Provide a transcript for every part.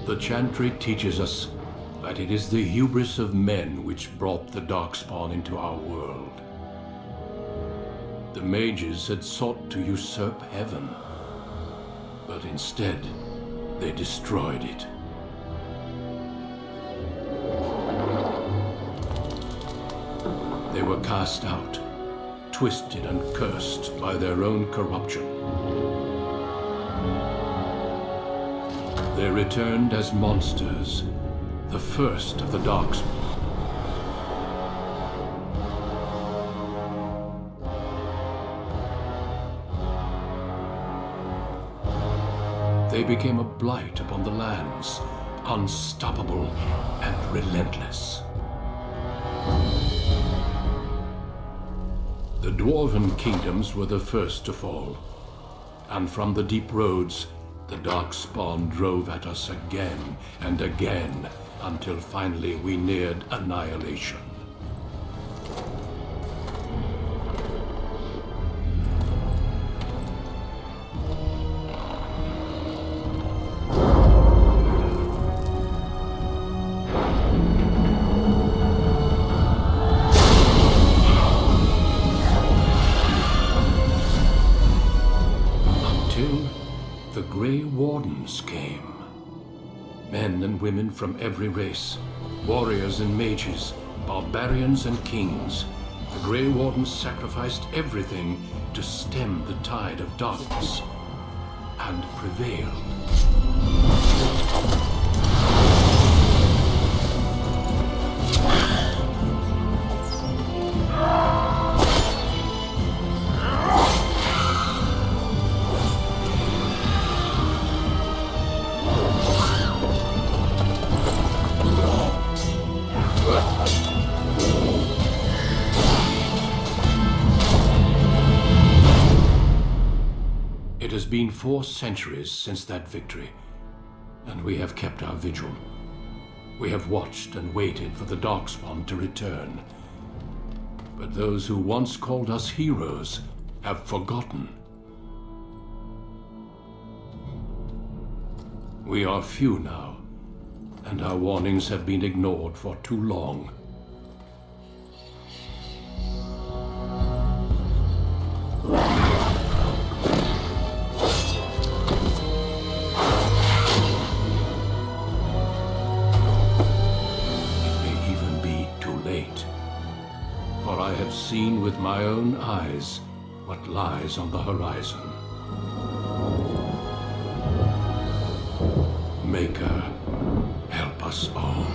The chantry teaches us that it is the hubris of men which brought the Darkspawn into our world. The mages had sought to usurp heaven, but instead they destroyed it. They were cast out, twisted and cursed by their own corruption. They returned as monsters, the first of the Darkspawn. They became a blight upon the lands, unstoppable and relentless. The Dwarven kingdoms were the first to fall, and from the deep roads, the Darkspawn drove at us again and again, until finally we neared annihilation. The Grey Wardens came. Men and women from every race, warriors and mages, barbarians and kings. The Grey Wardens sacrificed everything to stem the tide of darkness, and prevailed. It has been 4 centuries since that victory, and we have kept our vigil. We have watched and waited for the Darkspawn to return. But those who once called us heroes have forgotten. We are few now, and our warnings have been ignored for too long. For I have seen with my own eyes what lies on the horizon. Maker, help us all.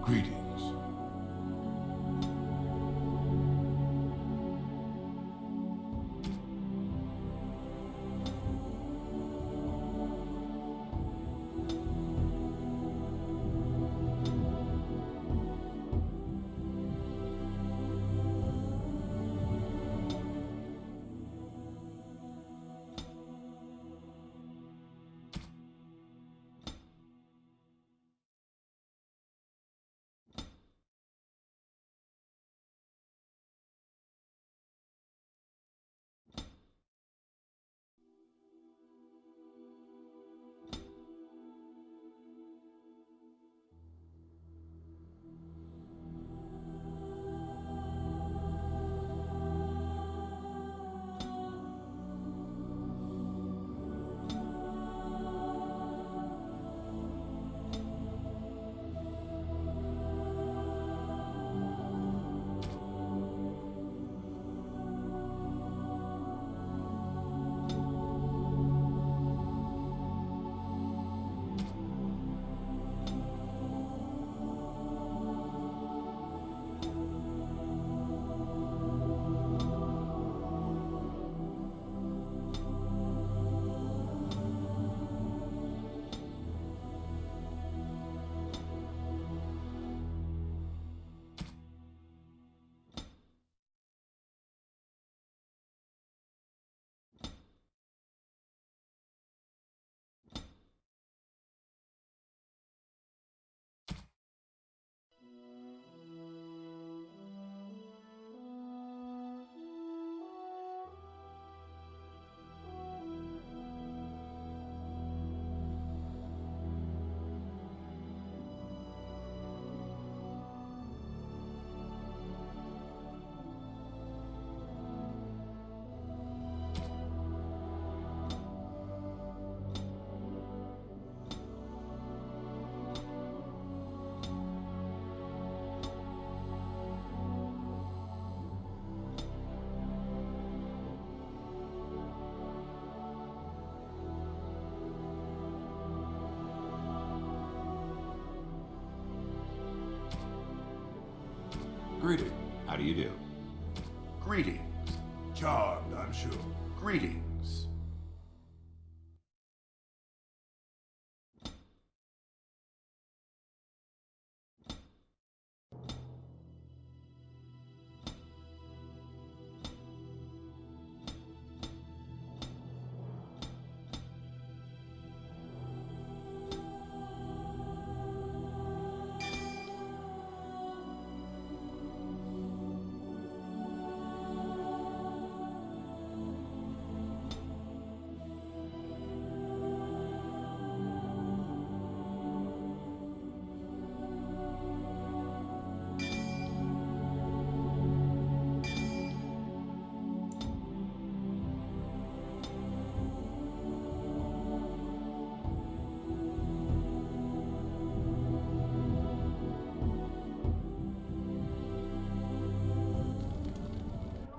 Greetings. Greeting. How do you do? Greetings. Charmed, I'm sure. Greetings.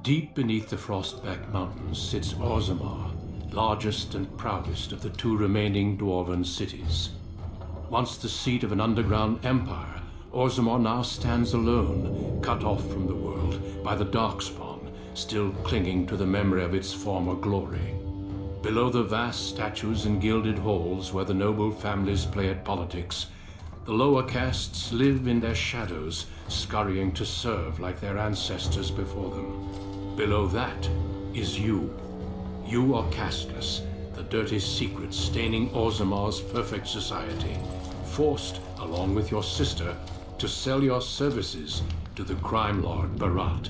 Deep beneath the Frostback Mountains sits Orzammar, largest and proudest of the two remaining dwarven cities. Once the seat of an underground empire, Orzammar now stands alone, cut off from the world by the Darkspawn, still clinging to the memory of its former glory. Below the vast statues and gilded halls where the noble families play at politics, the lower castes live in their shadows, scurrying to serve like their ancestors before them. Below that is you. You are casteless, the dirty secret staining Orzammar's perfect society, forced, along with your sister, to sell your services to the crime lord Barat.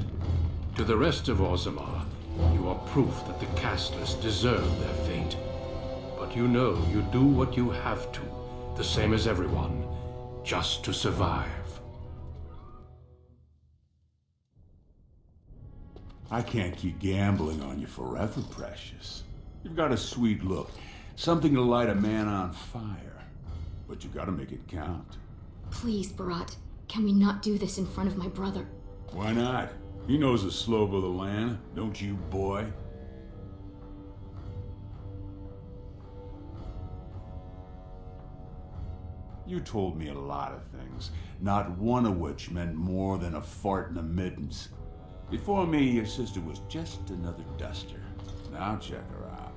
To the rest of Orzammar, you are proof that the casteless deserve their fate. But you know you do what you have to, the same as everyone, just to survive. I can't keep gambling on you forever, Precious. You've got a sweet look, something to light a man on fire. But you gotta make it count. Please, Barat, can we not do this in front of my brother? Why not? He knows the slope of the land, don't you, boy? You told me a lot of things, not one of which meant more than a fart in the mittens. Before me, your sister was just another duster. Now check her out.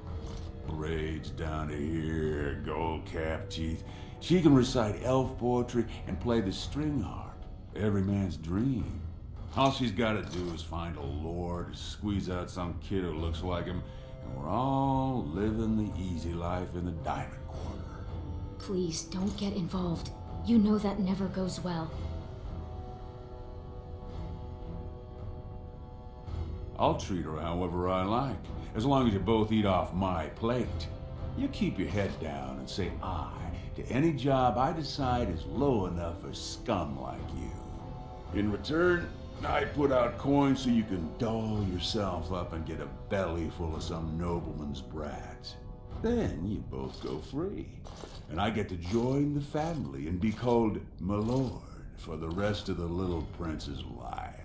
Braids down to here, gold-capped teeth. She can recite elf poetry and play the string harp. Every man's dream. All she's gotta do is find a lord, squeeze out some kid who looks like him, and we're all living the easy life in the Diamond Quarter. Please, don't get involved. You know that never goes well. I'll treat her however I like, as long as you both eat off my plate. You keep your head down and say aye to any job I decide is low enough for scum like you. In return, I put out coins so you can doll yourself up and get a belly full of some nobleman's brats. Then you both go free, and I get to join the family and be called my lord for the rest of the little prince's life.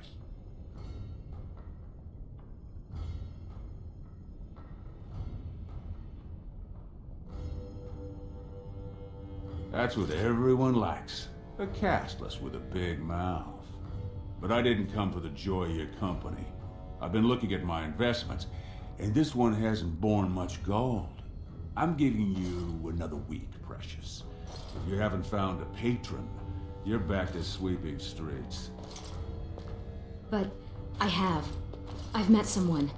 That's what everyone likes. A casteless with a big mouth. But I didn't come for the joy of your company. I've been looking at my investments, and this one hasn't borne much gold. I'm giving you another week, Precious. If you haven't found a patron, you're back to sweeping streets. But I have. I've met someone.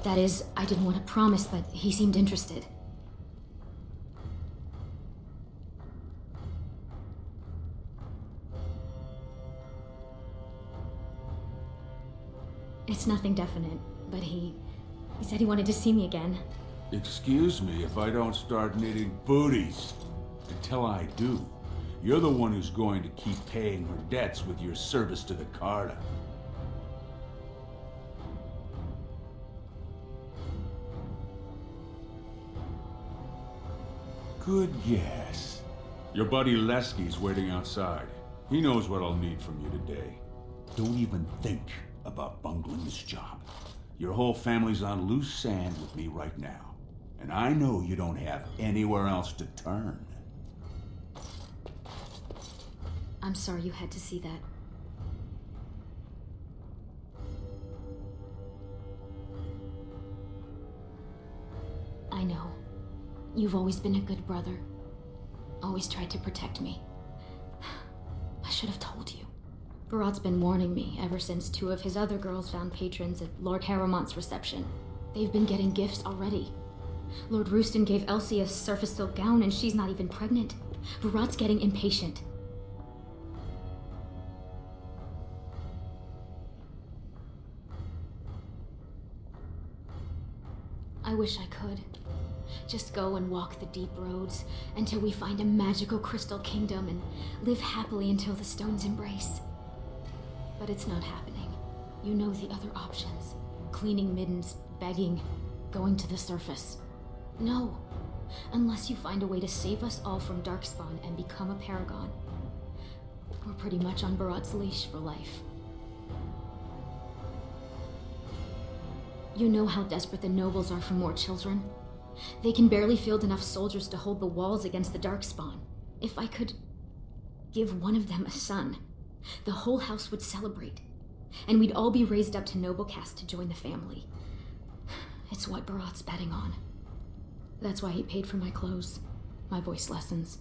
That is, I didn't want to promise, but he seemed interested. It's nothing definite, but he said he wanted to see me again. Excuse me if I don't start knitting booties. Until I do, you're the one who's going to keep paying her debts with your service to the Carta. Good guess. Your buddy Lesky's waiting outside. He knows what I'll need from you today. Don't even think about bungling this job. Your whole family's on loose sand with me right now. And I know you don't have anywhere else to turn. I'm sorry you had to see that. You've always been a good brother. Always tried to protect me. I should have told you. Barat's been warning me ever since 2 of his other girls found patrons at Lord Harrowmont's reception. They've been getting gifts already. Lord Rooston gave Elsie a surface silk gown and she's not even pregnant. Barat's getting impatient. I wish I could. Just go and walk the deep roads until we find a magical crystal kingdom and live happily until the stones embrace. But it's not happening. You know the other options. Cleaning middens, begging, going to the surface. No. Unless you find a way to save us all from Darkspawn and become a paragon. We're pretty much on Barat's leash for life. You know how desperate the nobles are for more children? They can barely field enough soldiers to hold the walls against the Darkspawn. If I could give one of them a son, the whole house would celebrate, and we'd all be raised up to noble caste to join the family. It's what Barat's betting on. That's why he paid for my clothes, my voice lessons.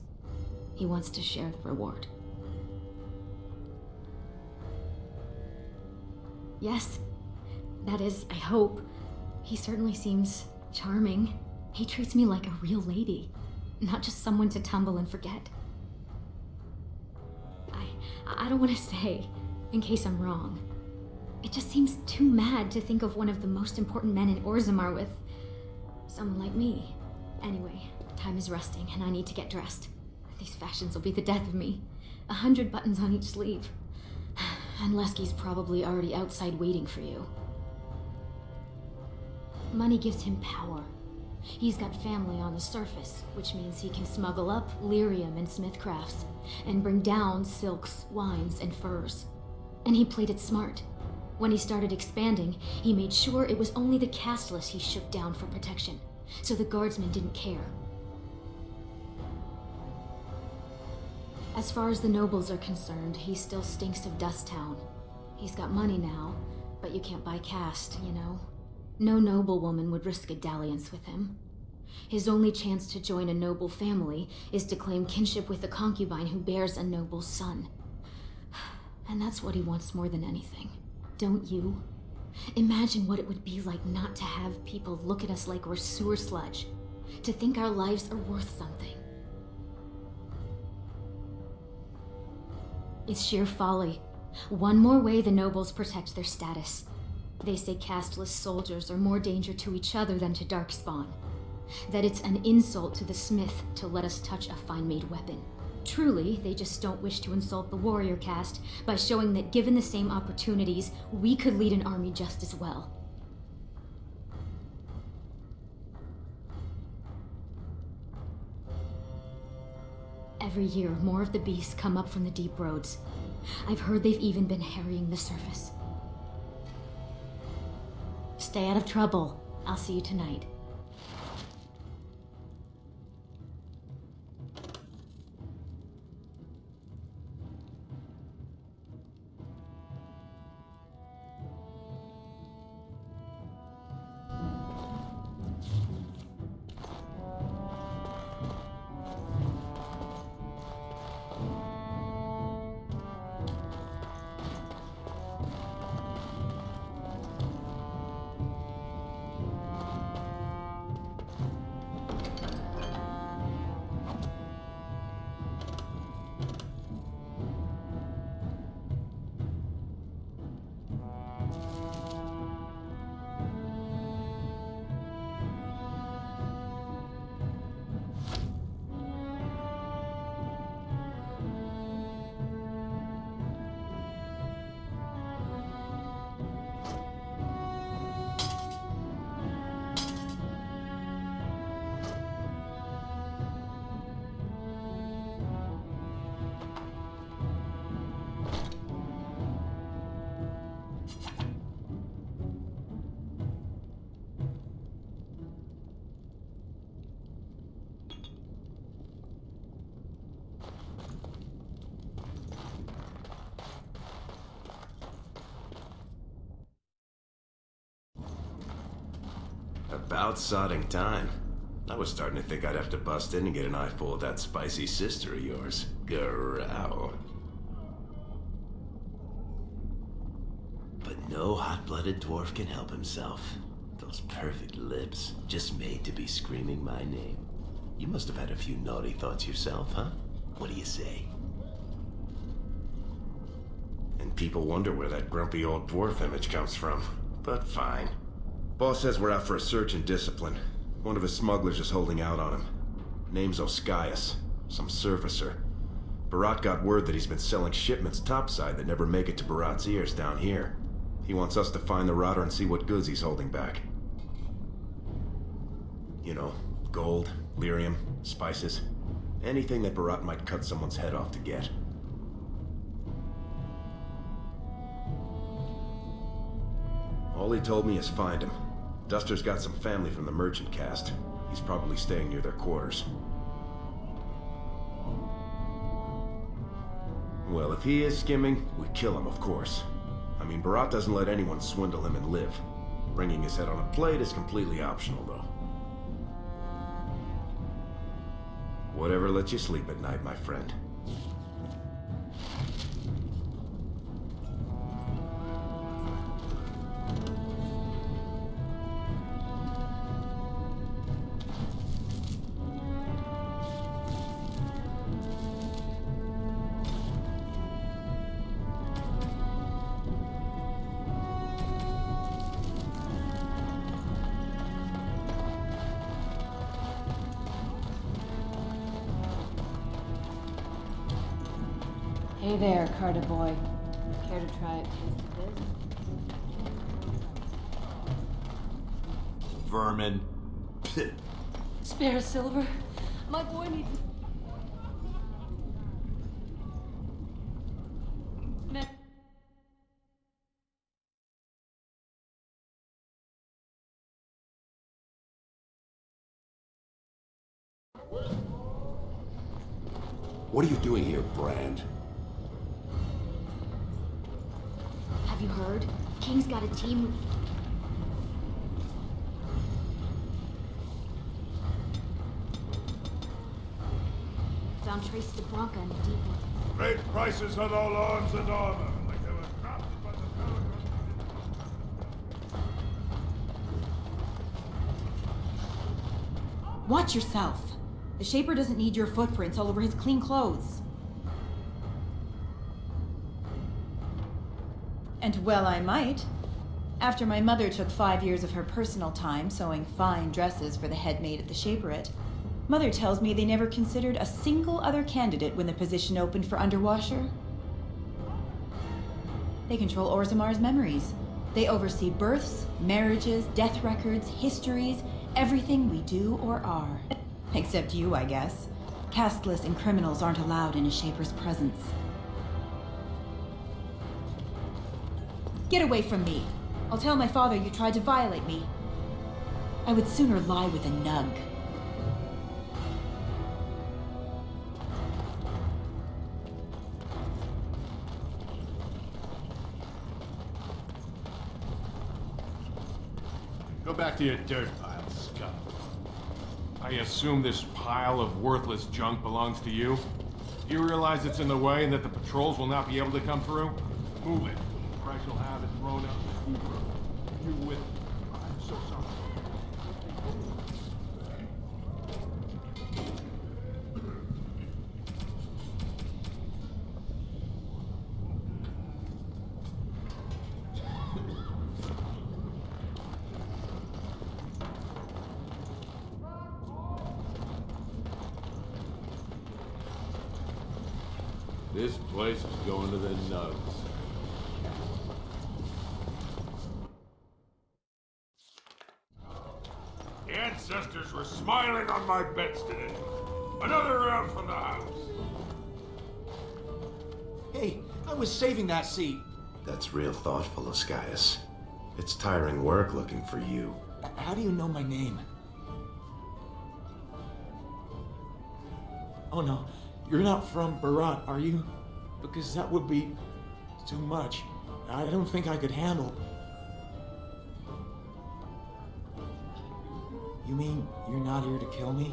He wants to share the reward. Yes, that is, I hope. He certainly seems charming. He treats me like a real lady, not just someone to tumble and forget. I don't want to say, in case I'm wrong. It just seems too mad to think of one of the most important men in Orzammar with someone like me. Anyway, time is rusting and I need to get dressed. These fashions will be the death of me. 100 buttons on each sleeve. And Lesky's probably already outside waiting for you. Money gives him power. He's got family on the surface, which means he can smuggle up lyrium and smithcrafts, and bring down silks, wines, and furs. And he played it smart. When he started expanding, he made sure it was only the casteless he shook down for protection, so the guardsmen didn't care. As far as the nobles are concerned, he still stinks of Dust Town. He's got money now, but you can't buy caste, you know? No noblewoman would risk a dalliance with him. His only chance to join a noble family is to claim kinship with a concubine who bears a noble son. And that's what he wants more than anything. Don't you? Imagine what it would be like not to have people look at us like we're sewer sludge. To think our lives are worth something. It's sheer folly. One more way the nobles protect their status. They say casteless soldiers are more danger to each other than to Darkspawn. That it's an insult to the smith to let us touch a fine-made weapon. Truly, they just don't wish to insult the warrior caste by showing that given the same opportunities, we could lead an army just as well. Every year, more of the beasts come up from the deep roads. I've heard they've even been harrying the surface. Stay out of trouble. I'll see you tonight. About sodding time. I was starting to think I'd have to bust in and get an eyeful of that spicy sister of yours. Growl. But no hot-blooded dwarf can help himself. Those perfect lips, just made to be screaming my name. You must have had a few naughty thoughts yourself, huh? What do you say? And people wonder where that grumpy old dwarf image comes from. But fine. Boss says we're out for a search and discipline. One of his smugglers is holding out on him. Name's Oskias, some surfacer. Barat got word that he's been selling shipments topside that never make it to Barat's ears down here. He wants us to find the rotter and see what goods he's holding back. You know, gold, lyrium, spices. Anything that Barat might cut someone's head off to get. All he told me is find him. Duster's got some family from the merchant caste. He's probably staying near their quarters. Well, if he is skimming, we kill him, of course. I mean, Barat doesn't let anyone swindle him and live. Bringing his head on a plate is completely optional, though. Whatever lets you sleep at night, my friend. Hey there, Carter boy. Care to try a taste of this? Vermin. Spare silver. My boy needs... Me- What are you doing here, Brand? Have you heard? King's got a team. Found traces of Bronca in the deep woods. Great prices on all arms and armor, like they were crafted by the Paragon. Watch yourself. The Shaper doesn't need your footprints all over his clean clothes. And well, I might. After my mother took 5 years of her personal time sewing fine dresses for the head maid at the Shaperate, Mother tells me they never considered a single other candidate when the position opened for underwasher. They control Orzamar's memories. They oversee births, marriages, death records, histories, everything we do or are. Except you, I guess. Casteless and criminals aren't allowed in a Shaper's presence. Get away from me. I'll tell my father you tried to violate me. I would sooner lie with a nug. Go back to your dirt pile, scum. I assume this pile of worthless junk belongs to you? Do you realize it's in the way and that the patrols will not be able to come through? Move it. Or I shall have it thrown out the food room. You with me. I'm so sorry. This place is going to the nugs. The ancestors were smiling on my bets today. Another round from the house. Hey, I was saving that seat. That's real thoughtful, Oskias. It's tiring work looking for you. How do you know my name? Oh no, you're not from Barat, are you? Because that would be too much. I don't think I could handle. You mean you're not here to kill me?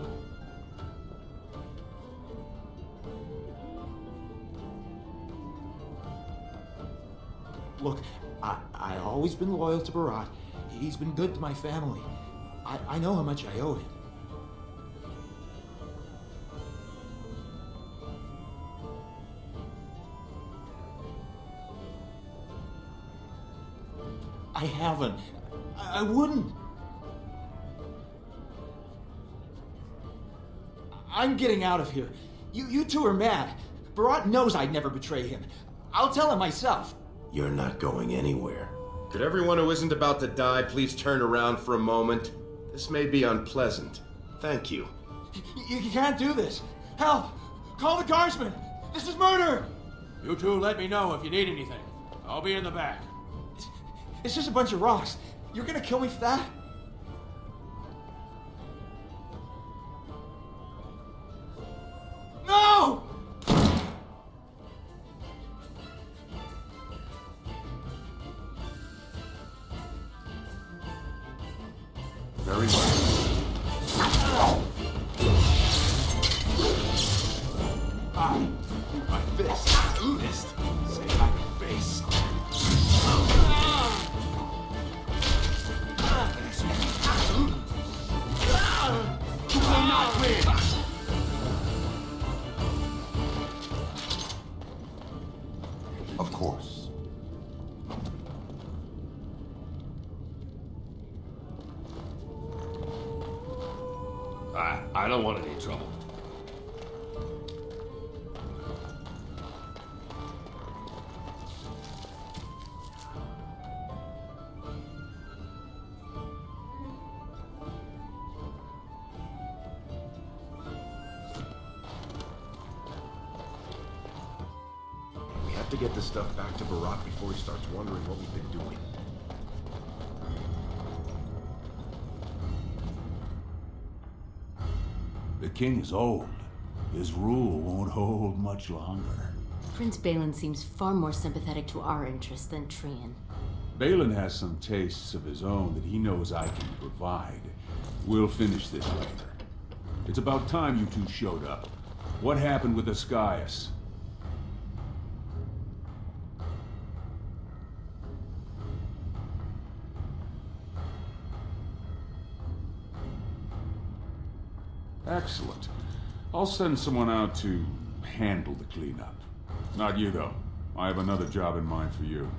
Look, I always been loyal to Barat. He's been good to my family. I know how much I owe him. I haven't. I wouldn't. I'm getting out of here. You two are mad. Barat knows I'd never betray him. I'll tell him myself. You're not going anywhere. Could everyone who isn't about to die please turn around for a moment? This may be unpleasant. Thank you. You can't do this. Help! Call the guardsmen! This is murder! You two let me know if you need anything. I'll be in the back. It's just a bunch of rocks. You're gonna kill me for that? No! Very well. My fist. Fist. Say my face. You will not win. Of course. I don't want any trouble. We have to get this stuff back to Barat before he starts wondering what we've been doing. The king is old. His rule won't hold much longer. Prince Balin seems far more sympathetic to our interests than Trian. Balin has some tastes of his own that he knows I can provide. We'll finish this later. It's about time you two showed up. What happened with Ascaius? Excellent. I'll send someone out to handle the cleanup. Not you, though. I have another job in mind for you.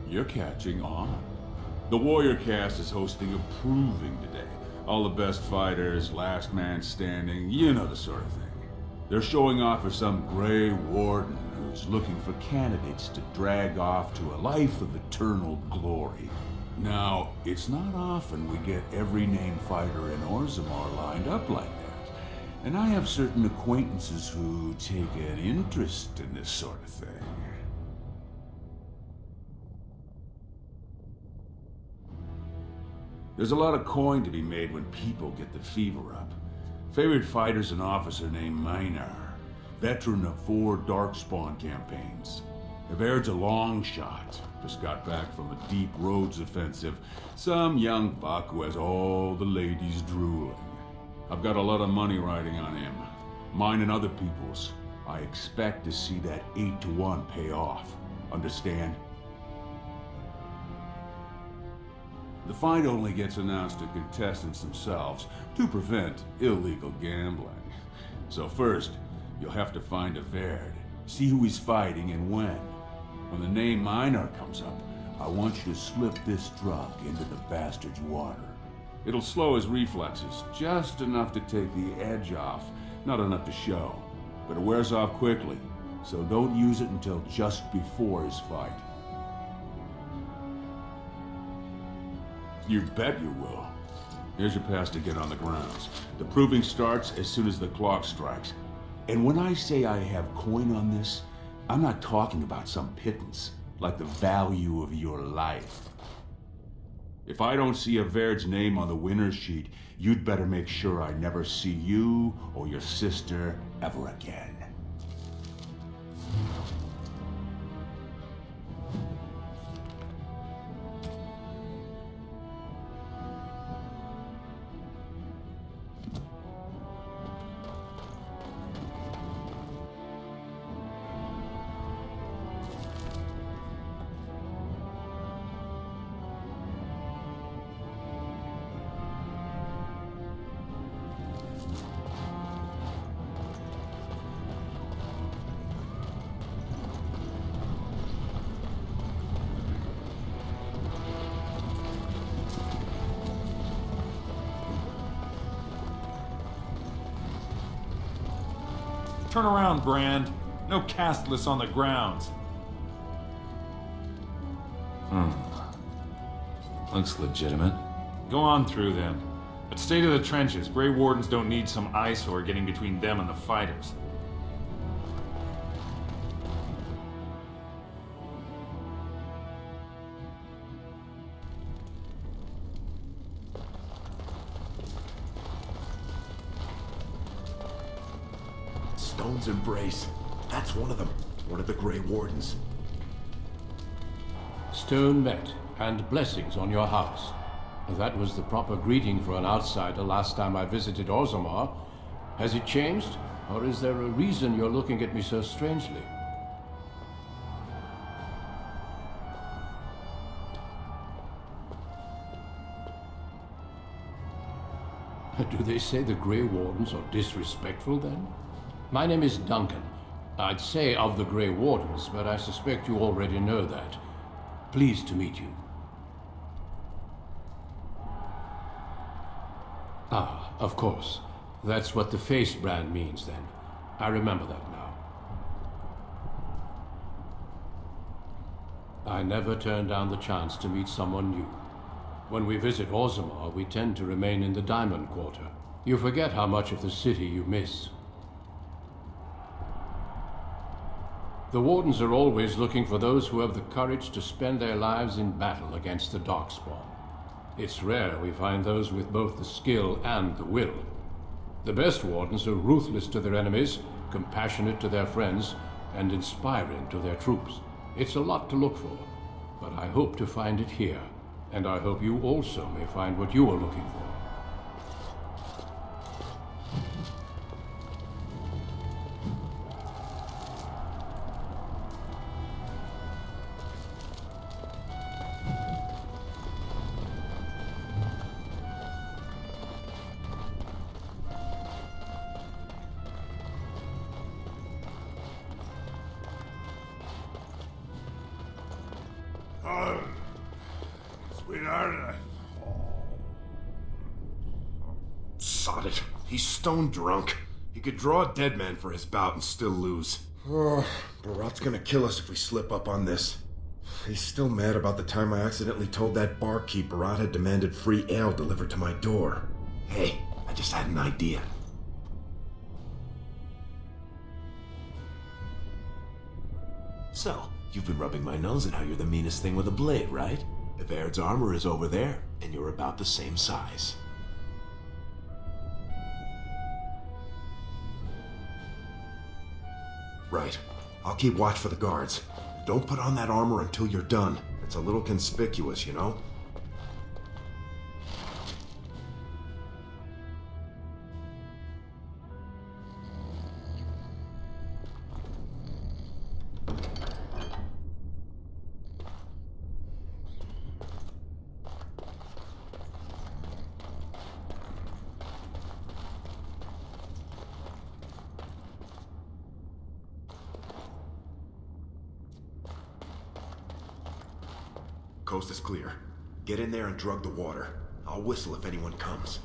You're catching on. The Warrior Cast is hosting a proving today. All the best fighters, last man standing, you know the sort of thing. They're showing off for some Grey Warden who's looking for candidates to drag off to a life of eternal glory. Now, it's not often we get every named fighter in Orzammar lined up like that. And I have certain acquaintances who take an interest in this sort of thing. There's a lot of coin to be made when people get the fever up. Favorite fighter's an officer named Minar, veteran of 4 Darkspawn campaigns. Evaird's a long shot, just got back from a deep roads offensive. Some young buck who has all the ladies drooling. I've got a lot of money riding on him, mine and other people's. I expect to see that 8-to-1 pay off. Understand? The fight only gets announced to contestants themselves to prevent illegal gambling. So first, you'll have to find Evaird, see who he's fighting and when. When the name Minar comes up, I want you to slip this drug into the bastard's water. It'll slow his reflexes, just enough to take the edge off, not enough to show. But it wears off quickly, so don't use it until just before his fight. You bet you will. Here's your pass to get on the grounds. The proving starts as soon as the clock strikes. And when I say I have coin on this, I'm not talking about some pittance, like the value of your life. If I don't see Evaird's name on the winner's sheet, you'd better make sure I never see you or your sister ever again. Turn around, Brand. No castless on the grounds. Looks legitimate. Go on through then. But stay to the trenches. Grey Wardens don't need some eyesore getting between them and the fighters. Stone's Embrace. That's one of them. One of the Grey Wardens. Stone met, and blessings on your house. That was the proper greeting for an outsider last time I visited Orzammar. Has it changed? Or is there a reason you're looking at me so strangely? Do they say the Grey Wardens are disrespectful, then? My name is Duncan. I'd say of the Grey Wardens, but I suspect you already know that. Pleased to meet you. Ah, of course. That's what the face brand means, then. I remember that now. I never turn down the chance to meet someone new. When we visit Orzammar, we tend to remain in the Diamond Quarter. You forget how much of the city you miss. The Wardens are always looking for those who have the courage to spend their lives in battle against the Darkspawn. It's rare we find those with both the skill and the will. The best Wardens are ruthless to their enemies, compassionate to their friends, and inspiring to their troops. It's a lot to look for, but I hope to find it here, and I hope you also may find what you are looking for. Sweetheart, Sod it. He's stone drunk. He could draw a dead man for his bout and still lose. Oh, Barat's gonna kill us if we slip up on this. He's still mad about the time I accidentally told that barkeep Barat had demanded free ale delivered to my door. Hey, I just had an idea. So, you've been rubbing my nose at how you're the meanest thing with a blade, right? Baird's armor is over there, and you're about the same size. Right. I'll keep watch for the guards. Don't put on that armor until you're done. It's a little conspicuous, you know? Coast is clear. Get in there and drug the water. I'll whistle if anyone comes.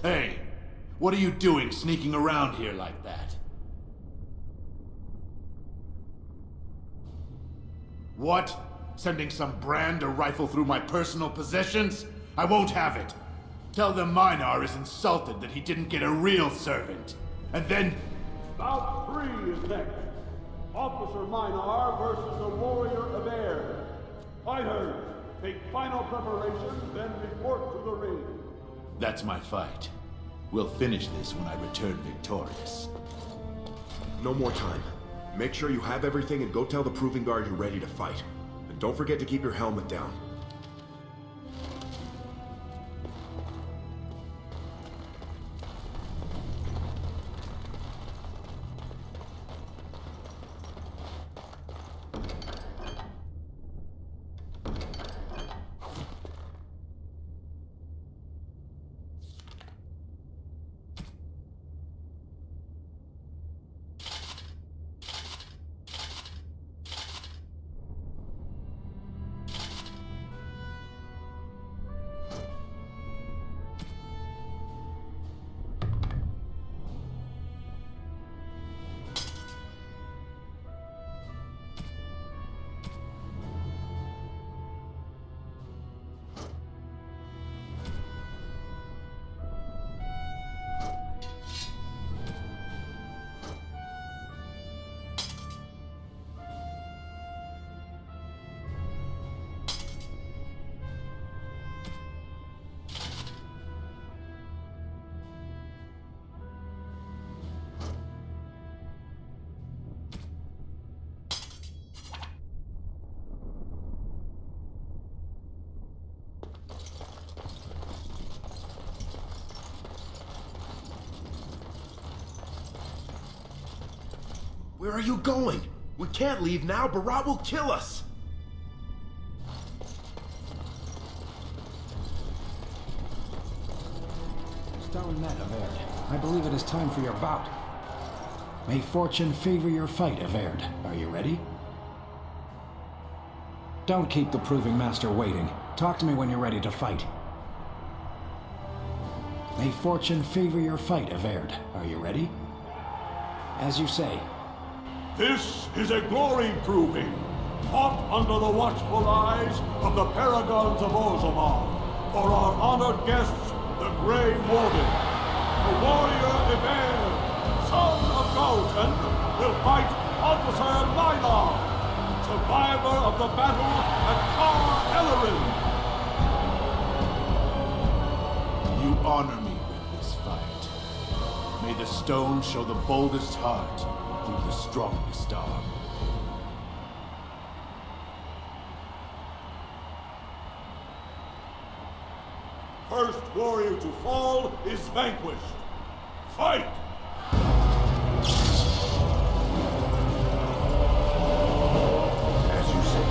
Hey, what are you doing sneaking around here like that? What? Sending some brand to rifle through my personal possessions? I won't have it. Tell them Minar is insulted that he didn't get a real servant. And then... Bout 3 is next. Officer Minar versus the warrior Abair. Fighters, take final preparations, then report to the ring. That's my fight. We'll finish this when I return victorious. No more time. Make sure you have everything and go tell the Proving Guard you're ready to fight. And don't forget to keep your helmet down. Where are you going? We can't leave now. Barat will kill us. Stone met, Averd. I believe it is time for your bout. May fortune favor your fight, Averd. Are you ready? Don't keep the Proving Master waiting. Talk to me when you're ready to fight. May fortune favor your fight, Averd. Are you ready? As you say. This is a glory proving, fought under the watchful eyes of the paragons of Orzammar, for our honored guests, the Grey Warden. The warrior Evair, son of Galton, will fight Officer Mylar, survivor of the battle at Kar Ellerin. You honor me with this fight. May the stone show the boldest heart through the strongest arm. First warrior to fall is vanquished. Fight! As you say.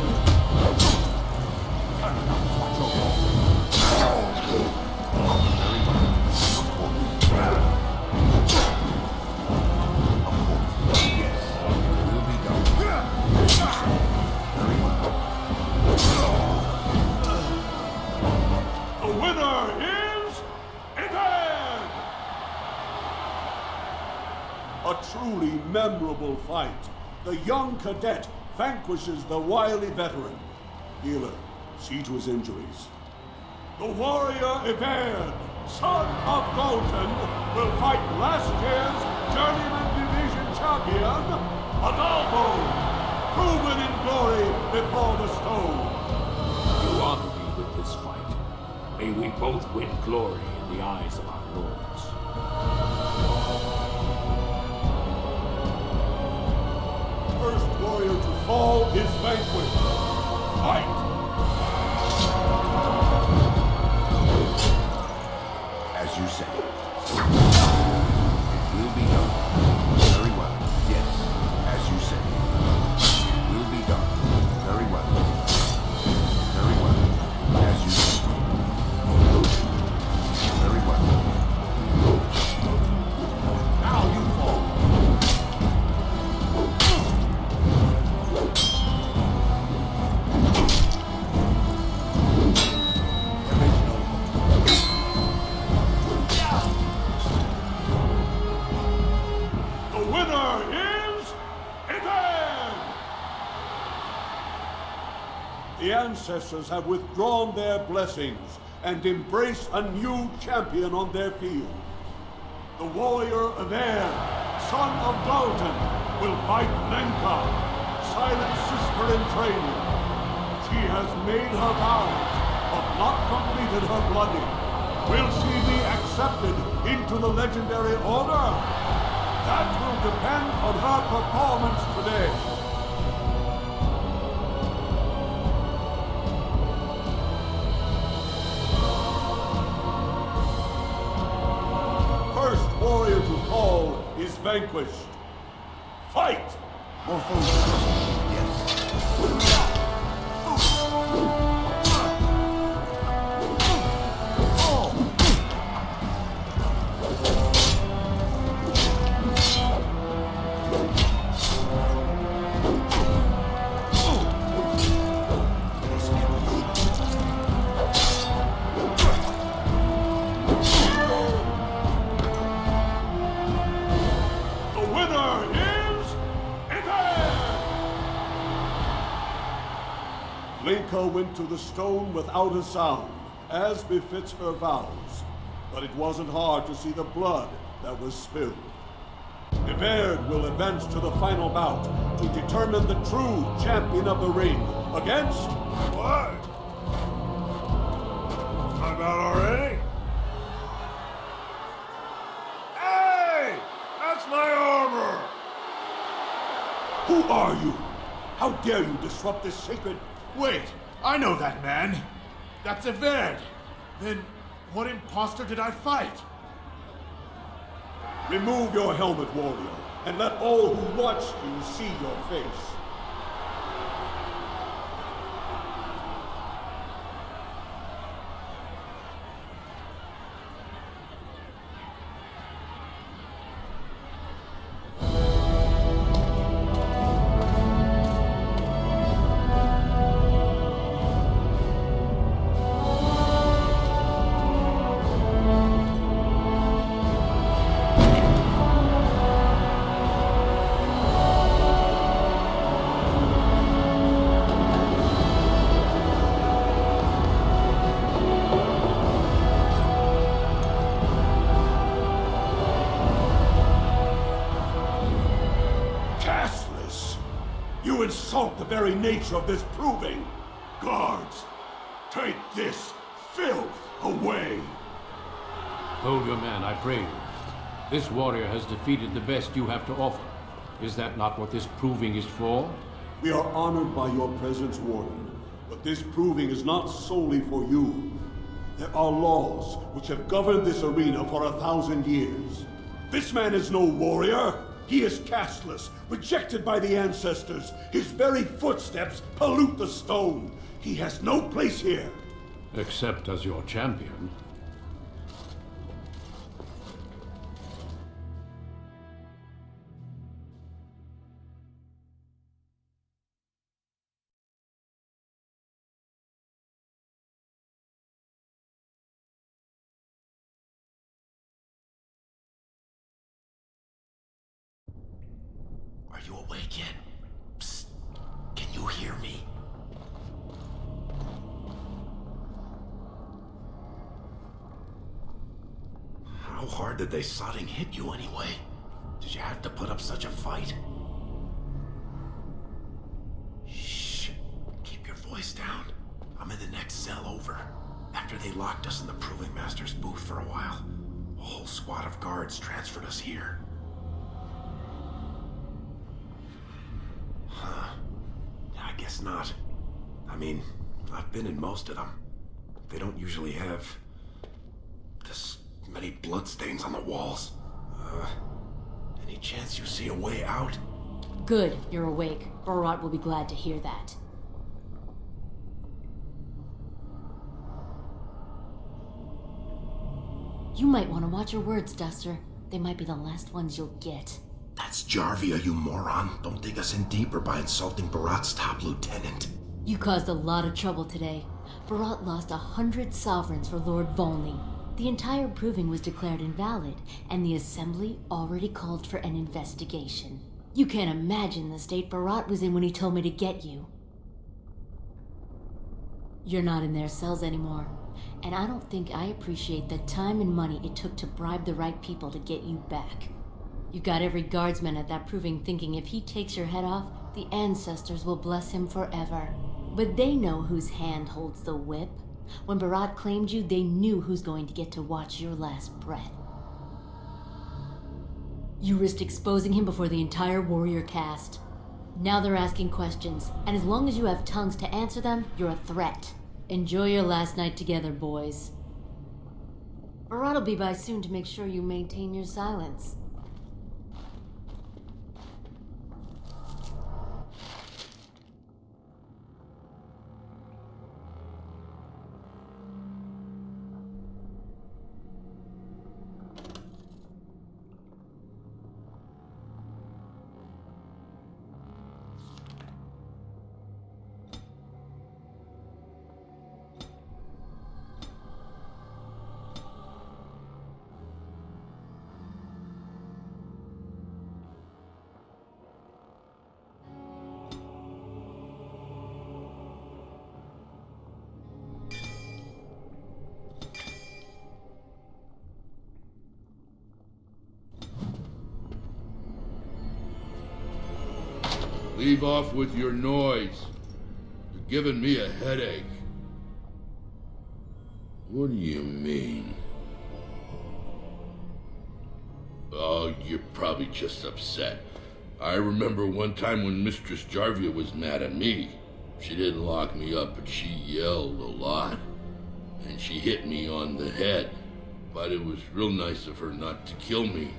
The winner is Evair! A truly memorable fight. The young cadet vanquishes the wily veteran. Healer, see to his injuries. The warrior Evair, son of Galton, will fight last year's Journeyman Division champion, Adalbo, proven in glory before the stone. You honor me with this fight. May we both win glory in the eyes of our lords. First warrior to fall is vanquished. Fight! As you say. It will be done. Very well. Yes, as you say. It will be done. Very well. Very well. As you say. Very well. Now you fall. The winner is Evair! The ancestors have withdrawn their blessings and embrace a new champion on their field. The warrior Evair, son of Galton, will fight Lenka, silent sister in training. She has made her vows, but not completed her blooding. Will she be accepted into the legendary order? That will depend on her performance today. First warrior to fall is vanquished. Fight! The winner is Evair! Lenka went to the stone without a sound, as befits her vows. But it wasn't hard to see the blood that was spilled. Evair will advance to the final bout to determine the true champion of the ring against... What? I'm out already? Hey! That's my armor! Who are you? How dare you disrupt this sacred... Wait, I know that man. That's Everd. Then what imposter did I fight? Remove your helmet, warrior, and let all who watch you see your face. You insult the very nature of this proving! Guards, take this filth away! Hold your man, I pray you. This warrior has defeated the best you have to offer. Is that not what this proving is for? We are honored by your presence, Warden, but this proving is not solely for you. There are laws which have governed this arena for 1,000 years. This man is no warrior! He is casteless, rejected by the ancestors. His very footsteps pollute the stone. He has no place here. Except as your champion. Are you awake yet? Psst. Can you hear me? How hard did they sodding hit you anyway? Did you have to put up such a fight? Shh. Keep your voice down. I'm in the next cell over. After they locked us in the Proving Master's booth for a while, a whole squad of guards transferred us here. Huh. I guess not. I mean, I've been in most of them. They don't usually have this many bloodstains on the walls. Any chance you see a way out? Good, you're awake. Barat will be glad to hear that. You might want to watch your words, Duster. They might be the last ones you'll get. That's Jarvia, you moron. Don't dig us in deeper by insulting Barat's top lieutenant. You caused a lot of trouble today. Barat lost 100 sovereigns for Lord Volney. The entire proving was declared invalid, and the Assembly already called for an investigation. You can't imagine the state Barat was in when he told me to get you. You're not in their cells anymore, and I don't think I appreciate the time and money it took to bribe the right people to get you back. You got every guardsman at that proving thinking if he takes your head off, the ancestors will bless him forever. But they know whose hand holds the whip. When Barat claimed you, they knew who's going to get to watch your last breath. You risked exposing him before the entire warrior caste. Now they're asking questions, and as long as you have tongues to answer them, you're a threat. Enjoy your last night together, boys. Barat will be by soon to make sure you maintain your silence. Leave off with your noise. You're giving me a headache. What do you mean? Oh, you're probably just upset. I remember one time when Mistress Jarvia was mad at me. She didn't lock me up, but she yelled a lot. And she hit me on the head. But it was real nice of her not to kill me.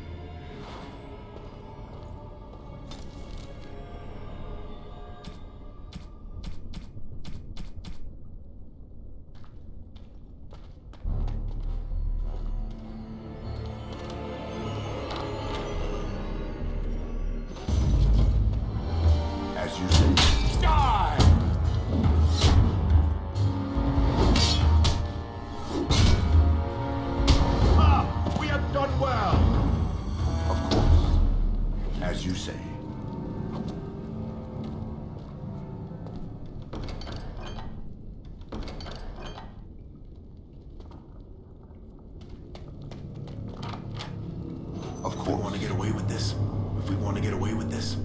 well! Of course. As you say. Of course. We want to get away with this. If we want to get away with this,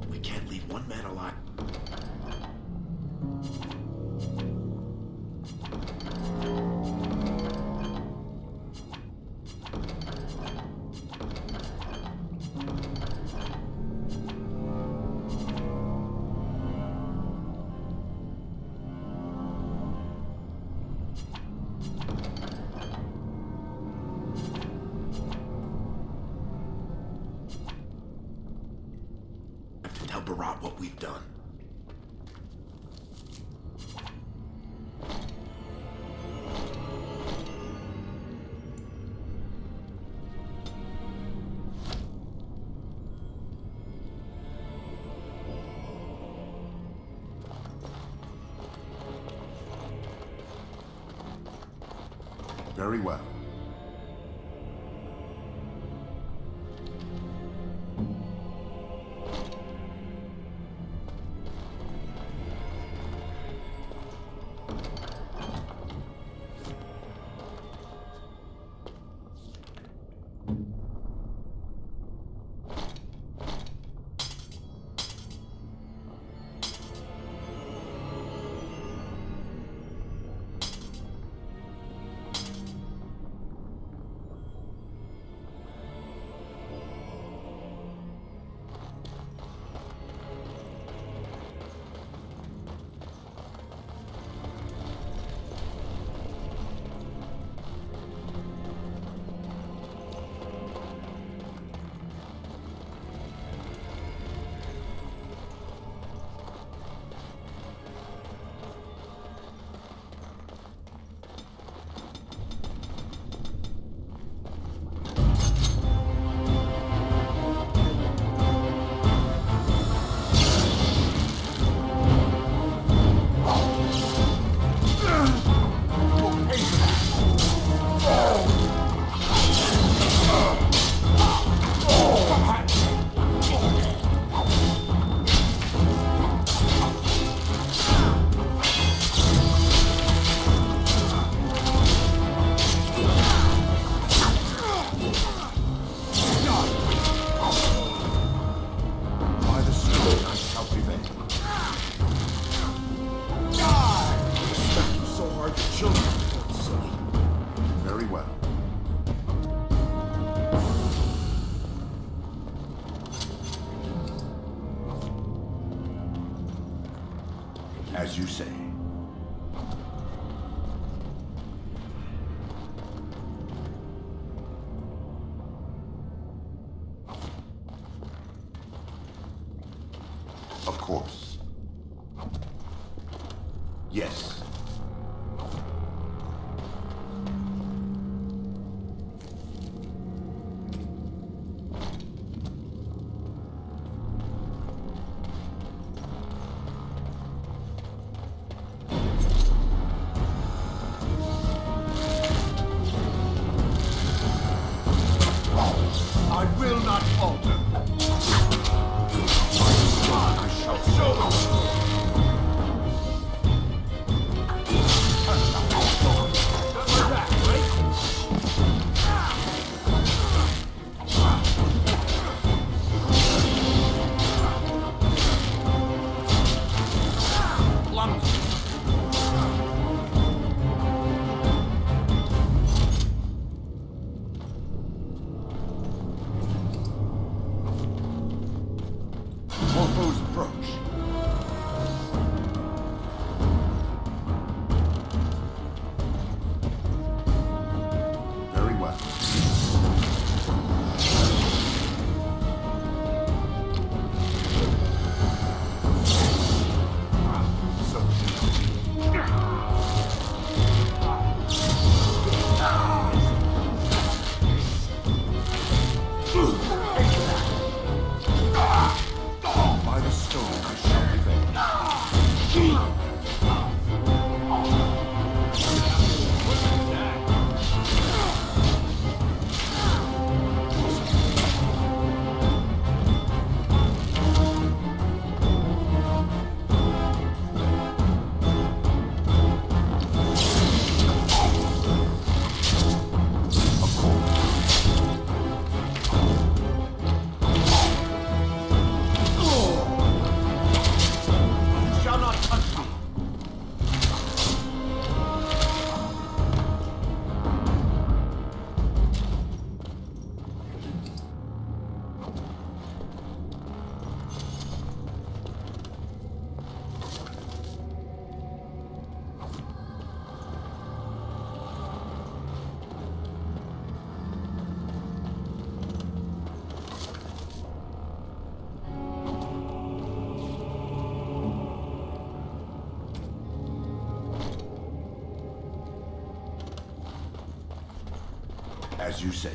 we can't leave one man alive. Tell Barat what we've done. Very well. As you say. Of course. Yes. I will not falter. I shall show As you say.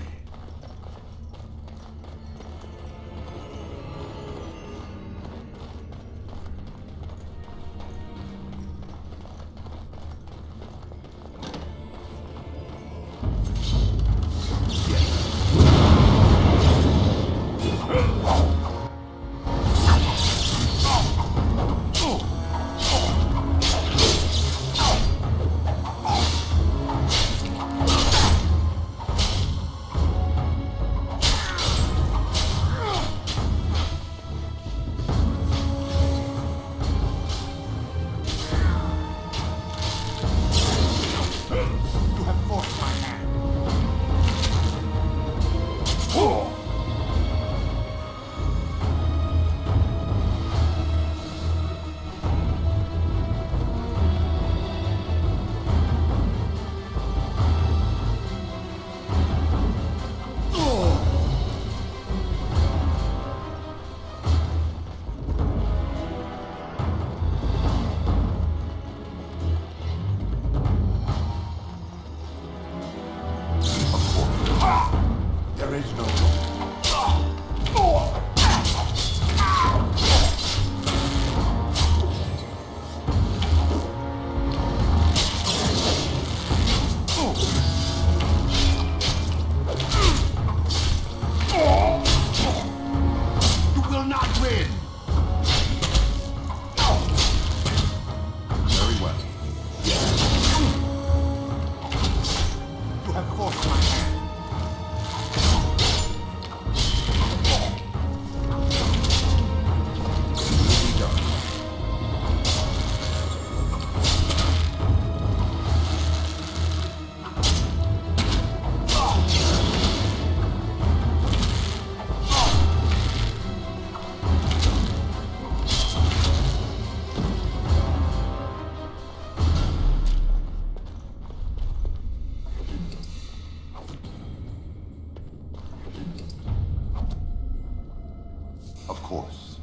Of course.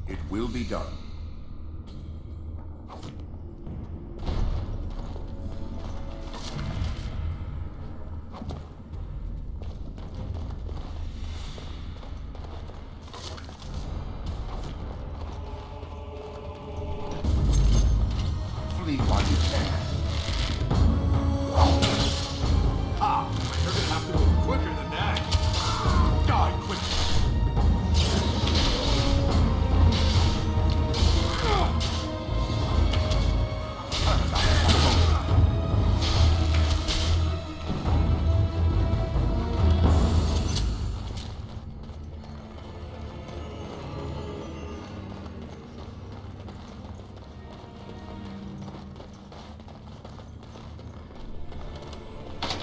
It will be done. Flee while you can. You're gonna have to move quicker than that. Die quickly.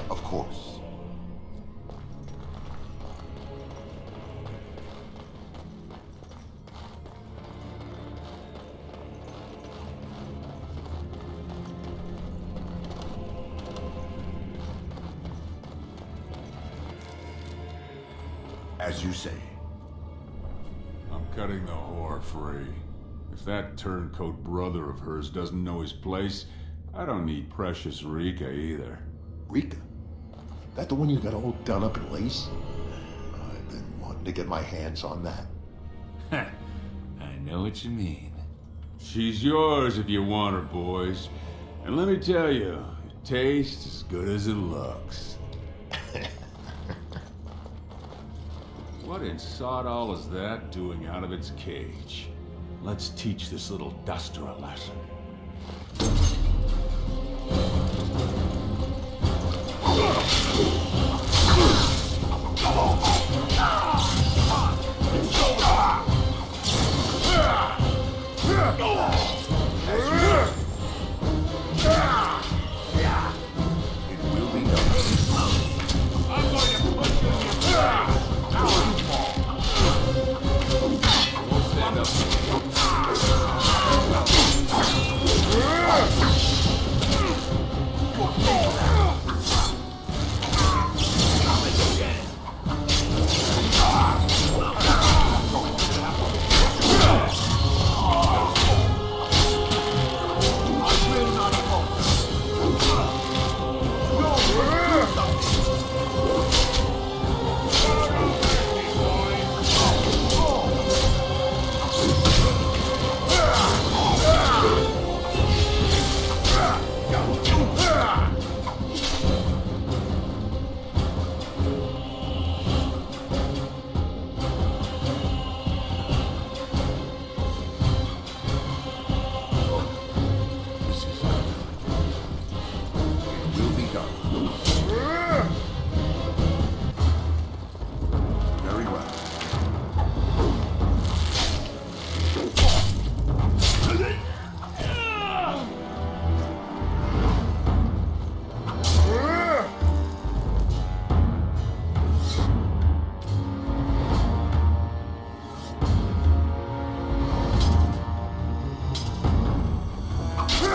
Of course. As you say. I'm cutting the whore free. If that turncoat brother of hers doesn't know his place, I don't need precious Rika either. Rika? That the one you got all done up in lace? I've been wanting to get my hands on that. I know what you mean. She's yours if you want her, boys. And let me tell you, it tastes as good as it looks. What in sod all is that doing out of its cage? Let's teach this little duster a lesson.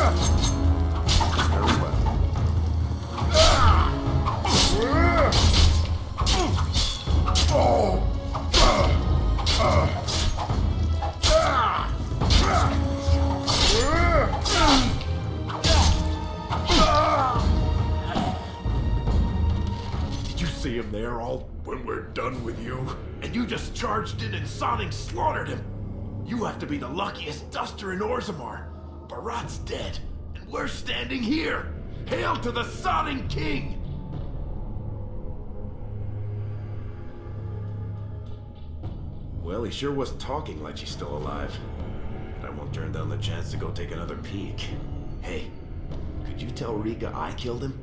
Very well. Did you see him there all when we're done with you? And you just charged in and Sonic slaughtered him. You have to be the luckiest duster in Orzammar. Barat's dead, and we're standing here. Hail to the Sonic King! Well, he sure was talking like she's still alive. But I won't turn down the chance to go take another peek. Hey, could you tell Rika I killed him?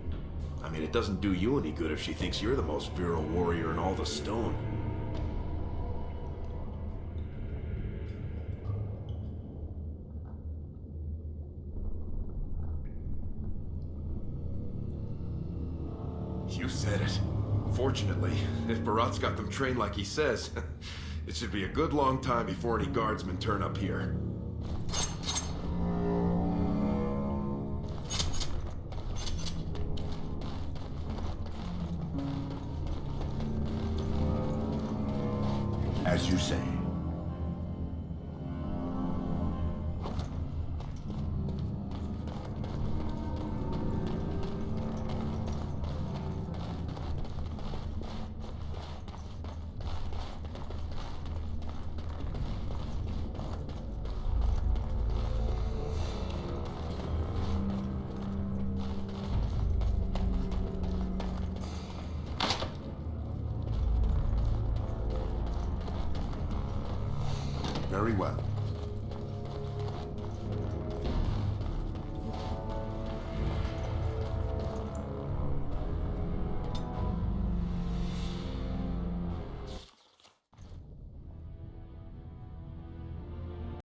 I mean, it doesn't do you any good if she thinks you're the most virile warrior in all the stone. You said it. Fortunately, if Barat's got them trained like he says, it should be a good long time before any guardsmen turn up here. As you say. Very well.